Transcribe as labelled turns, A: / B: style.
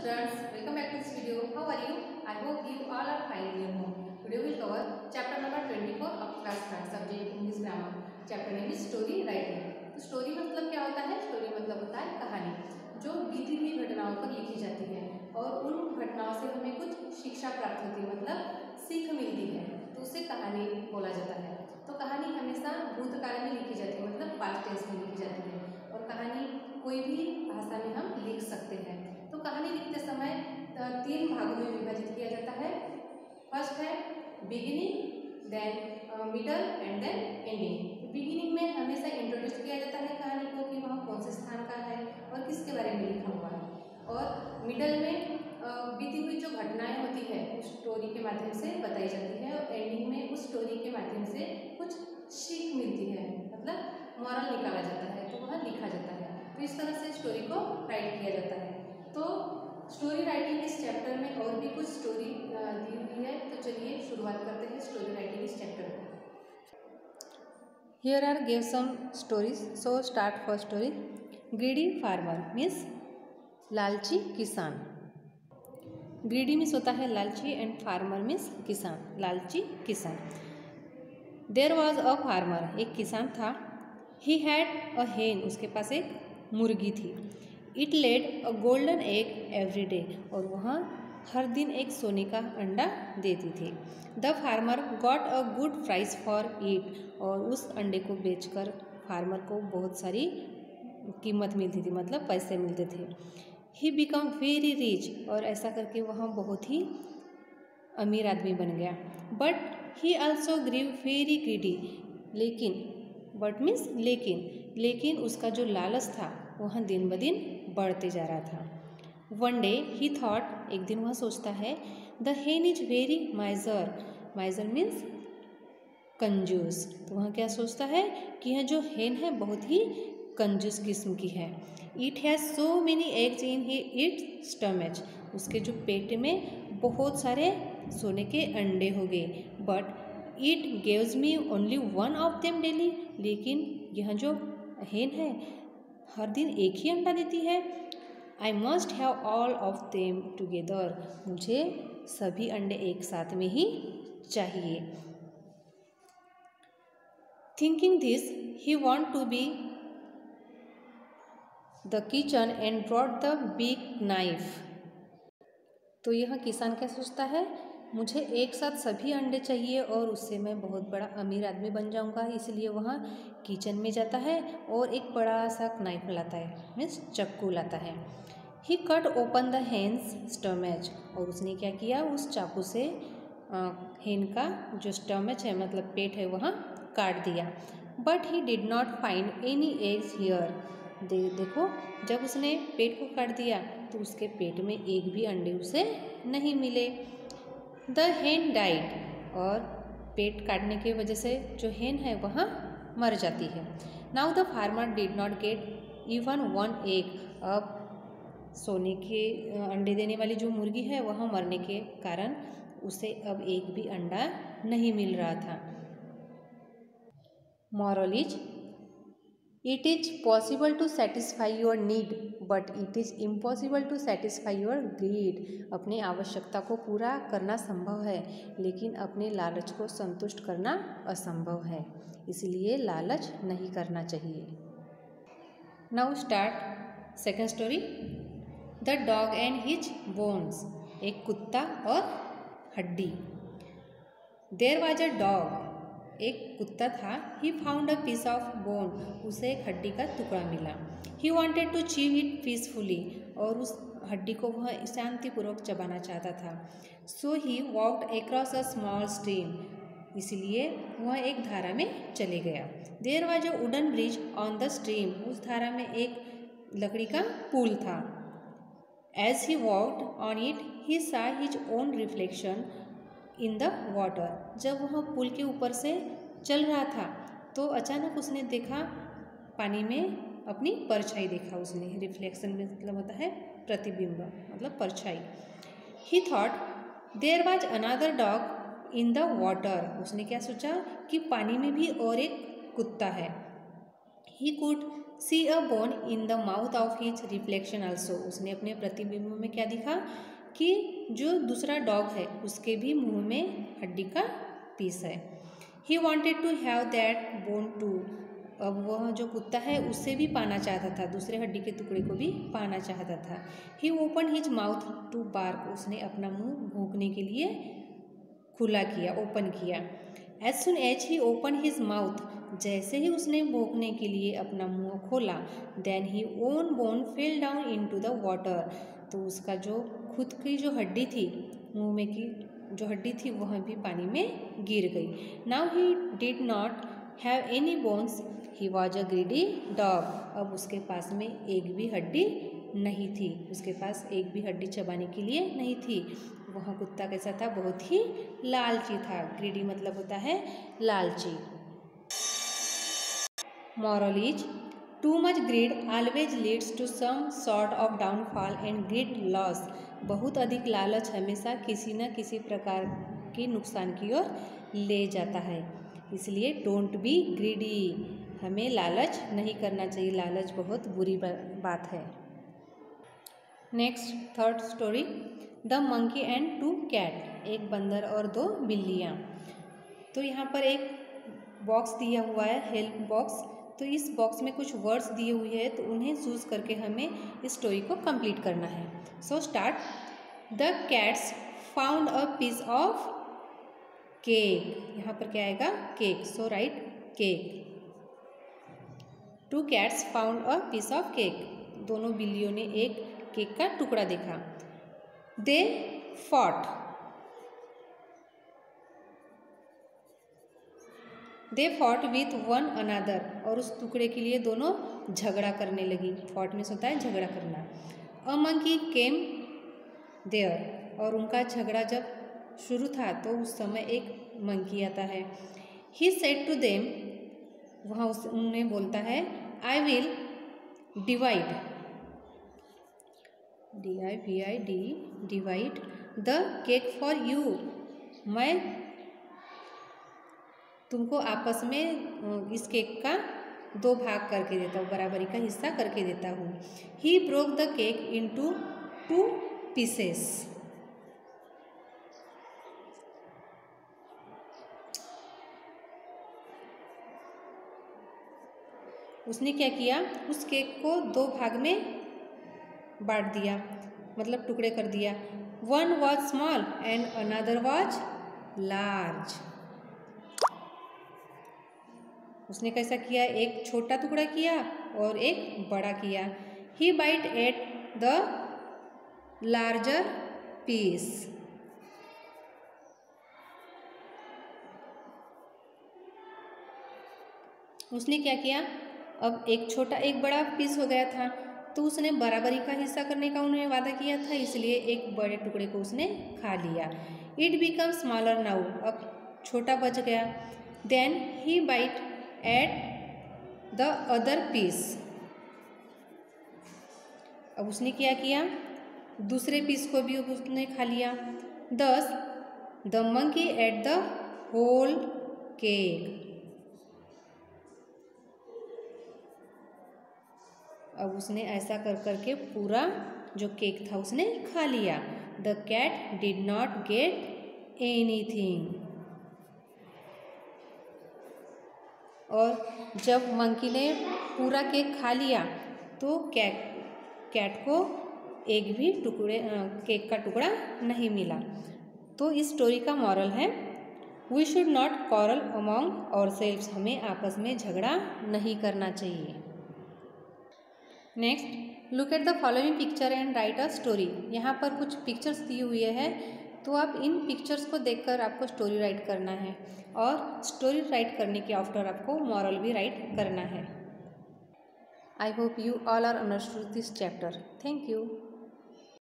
A: students, welcome back to this video. How are you? I hope you all are fine in your home. Today we will cover chapter number 24 of class 5 subject English grammar. Chapter name is story writing. तो story मतलब क्या होता है? Story मतलब होता है कहानी जो बीती हुई घटनाओं पर लिखी जाती है और उन घटनाओं से हमें कुछ शिक्षा प्राप्त होती है, मतलब सीख मिलती है, तो उसे कहानी बोला जाता है। तो कहानी हमेशा भूतकाल में लिखी जाती है, मतलब पास्ट टेंस में लिखी जाती है, और कहानी कोई भी भाषा में हम लिख सकते हैं। तो कहानी लिखते समय 3 भागों में विभाजित किया जाता है। फर्स्ट है beginning, then middle and then ending. Beginning में हमेशा इंट्रोड्यूस किया जाता है कहानी को कि वह कौन से स्थान का है और किसके बारे में लिखा हुआ है, और मिडल में बीती हुई जो घटनाएं होती है उस स्टोरी के माध्यम से बताई जाती है, और एंडिंग में उस स्टोरी के माध्यम से कुछ सीख मिलती है, मतलब मॉरल निकाला जाता है, तो वह लिखा जाता है। तो इस तरह से स्टोरी को राइट किया जाता है। तो स्टोरी राइटिंग इस चैप्टर में और भी कुछ स्टोरी दी हुई है, तो चलिए शुरुआत करते हैं स्टोरी राइटिंग इस चैप्टर में। Here are give some stories. So start first story. Greedy farmer means लालची किसान। ग्रीडी मीन्स होता है लालची एंड फार्मर मीन्स किसान, लालची किसान। देयर वॉज अ फार्मर, एक किसान था। ही हैड अ हेन, उसके पास एक मुर्गी थी। It laid a golden egg every day, और वह हर दिन एक सोने का अंडा देती थी। The farmer got a good price for it, और उस अंडे को बेचकर फार्मर को बहुत सारी कीमत मिलती थी, मतलब पैसे मिलते थे। ही बिकम वेरी रिच, और ऐसा करके वह बहुत ही अमीर आदमी बन गया। But he also grew very greedy, लेकिन बट मीन्स लेकिन उसका जो लालच था वह दिन ब दिन बढ़ते जा रहा था। वन डे ही थॉट, एक दिन वह सोचता है, द हेन इज वेरी माइजर, माइजर मीन्स कंजूस। तो वह क्या सोचता है कि यह जो हेन है बहुत ही कंजूस किस्म की है। It has so many eggs in its stomach, उसके जो पेट में बहुत सारे सोने के अंडे हो गए। But it gives me only one of them daily, लेकिन यह जो हेन है हर दिन एक ही अंडा देती है। I must have all of them together, मुझे सभी अंडे एक साथ में ही चाहिए। Thinking this he want to be the kitchen and brought the big knife. तो यह किसान क्या सोचता है, मुझे एक साथ सभी अंडे चाहिए और उससे मैं बहुत बड़ा अमीर आदमी बन जाऊंगा, इसलिए वह किचन में जाता है और एक बड़ा सा नाइफ लाता है, मीन्स चाकू लाता है। He cut open the hen's stomach, और उसने क्या किया, उस चाकू से हेन का जो स्टमच है मतलब पेट है वह काट दिया। But he did not find any eggs here, देखो जब उसने पेट को काट दिया तो उसके पेट में एक भी अंडे उसे नहीं मिले। द हेन डाइड, और पेट काटने की वजह से जो हेन है वह मर जाती है। Now the farmer did not get even one egg, अब सोने के अंडे देने वाली जो मुर्गी है वह मरने के कारण उसे अब एक भी अंडा नहीं मिल रहा था। Moral is, it is possible to satisfy your need but it is impossible to satisfy your greed. अपनी आवश्यकता को पूरा करना संभव है लेकिन अपने लालच को संतुष्ट करना असंभव है, इसलिए लालच नहीं करना चाहिए। Now start second story. The dog and his bones, एक कुत्ता और हड्डी। देयर वाज अ डॉग, एक कुत्ता था। He found a piece of bone, उसे एक हड्डी का टुकड़ा मिला। He wanted to chew it peacefully, और उस हड्डी को वह शांतिपूर्वक चबाना चाहता था। So he walked across a small stream, इसलिए वह एक धारा में चले गया। There was a wooden bridge on the stream, उस धारा में एक लकड़ी का पुल था। As he walked on it he saw his own reflection in the water, जब वह पुल के ऊपर से चल रहा था तो अचानक उसने देखा पानी में अपनी परछाई देखा उसने। रिफ्लेक्शन में मतलब होता है प्रतिबिंब, मतलब परछाई। He thought there was another dog in the water, उसने क्या सोचा कि पानी में भी और एक कुत्ता है। He could see a bone in the mouth of his reflection also. उसने अपने प्रतिबिंब में क्या दिखा कि जो दूसरा डॉग है उसके भी मुंह में हड्डी का पीस है। He wanted to have that bone too. अब वह जो कुत्ता है उससे भी पाना चाहता था, दूसरे हड्डी के टुकड़े को भी पाना चाहता था। He open his mouth to bark. उसने अपना मुंह भौंकने के लिए खुला किया, ओपन किया। As soon as he open his mouth, जैसे ही उसने भौंकने के लिए अपना मुंह खोला, then he own bone fell down into the water. तो उसका जो खुद की जो हड्डी थी, मुंह में की जो हड्डी थी वह भी पानी में गिर गई। Now he did not have any bones, he was a greedy dog. अब उसके पास में एक भी हड्डी नहीं थी, उसके पास एक भी हड्डी चबाने के लिए नहीं थी। वह कुत्ता कैसा था? बहुत ही लालची था। ग्रीडी मतलब होता है लालची। Moral is too much greed always leads to some sort of downfall and great loss. बहुत अधिक लालच हमेशा किसी न किसी प्रकार के नुकसान की ओर ले जाता है। इसलिए डोंट बी ग्रीडी, हमें लालच नहीं करना चाहिए। लालच बहुत बुरी बात है। Next third story, the monkey and two cat. एक बंदर और दो बिल्लियाँ। तो यहाँ पर एक बॉक्स दिया हुआ है, हेल्प बॉक्स। तो इस बॉक्स में कुछ वर्ड्स दिए हुए हैं, तो उन्हें चूज करके हमें इस स्टोरी को कंप्लीट करना है। So start. The cats found a piece of cake. यहाँ पर क्या आएगा? Cake. So write cake. Two cats found a piece of cake. दोनों बिल्लियों ने एक केक का टुकड़ा देखा। They fought. They fought with one another. और उस टुकड़े के लिए दोनों झगड़ा करने लगी। फॉट मीन्स होता है झगड़ा करना। A monkey came there. और उनका झगड़ा जब शुरू था तो उस समय एक मंकी आता है। ही सेड टू देम, वहाँ उन्हें बोलता है, I will divide, DIVID, divide the cake for you. मैं तुमको आपस में इस केक का दो भाग करके देता हूँ, बराबरी का हिस्सा करके देता हूँ। He broke the cake into 2 pieces. उसने क्या किया? उस केक को 2 भाग में बांट दिया, मतलब टुकड़े कर दिया। One was small and another was large. उसने कैसा किया? एक छोटा टुकड़ा किया और एक बड़ा किया। He bite at the larger piece. उसने क्या किया? अब एक छोटा एक बड़ा पीस हो गया था, तो उसने बराबरी का हिस्सा करने का उन्होंने वादा किया था, इसलिए एक बड़े टुकड़े को उसने खा लिया। It become smaller now. अब छोटा बच गया। Then he bite at the other piece. अब उसने क्या किया? दूसरे पीस को भी उसने खा लिया। Thus the monkey ate the whole cake. अब उसने ऐसा कर करके पूरा जो केक था उसने खा लिया। The cat did not get anything. और जब मंकी ने पूरा केक खा लिया तो कैट को एक भी केक का टुकड़ा नहीं मिला। तो इस स्टोरी का मॉरल है, we should not quarrel among ourselves. हमें आपस में झगड़ा नहीं करना चाहिए। Next, look at the following picture and write a story. यहाँ पर कुछ पिक्चर्स दिए हुए हैं, तो आप इन पिक्चर्स को देखकर आपको स्टोरी राइट करना है, और स्टोरी राइट करने के आफ्टर आपको मॉरल भी राइट करना है। I hope you all are understood this chapter. Thank you.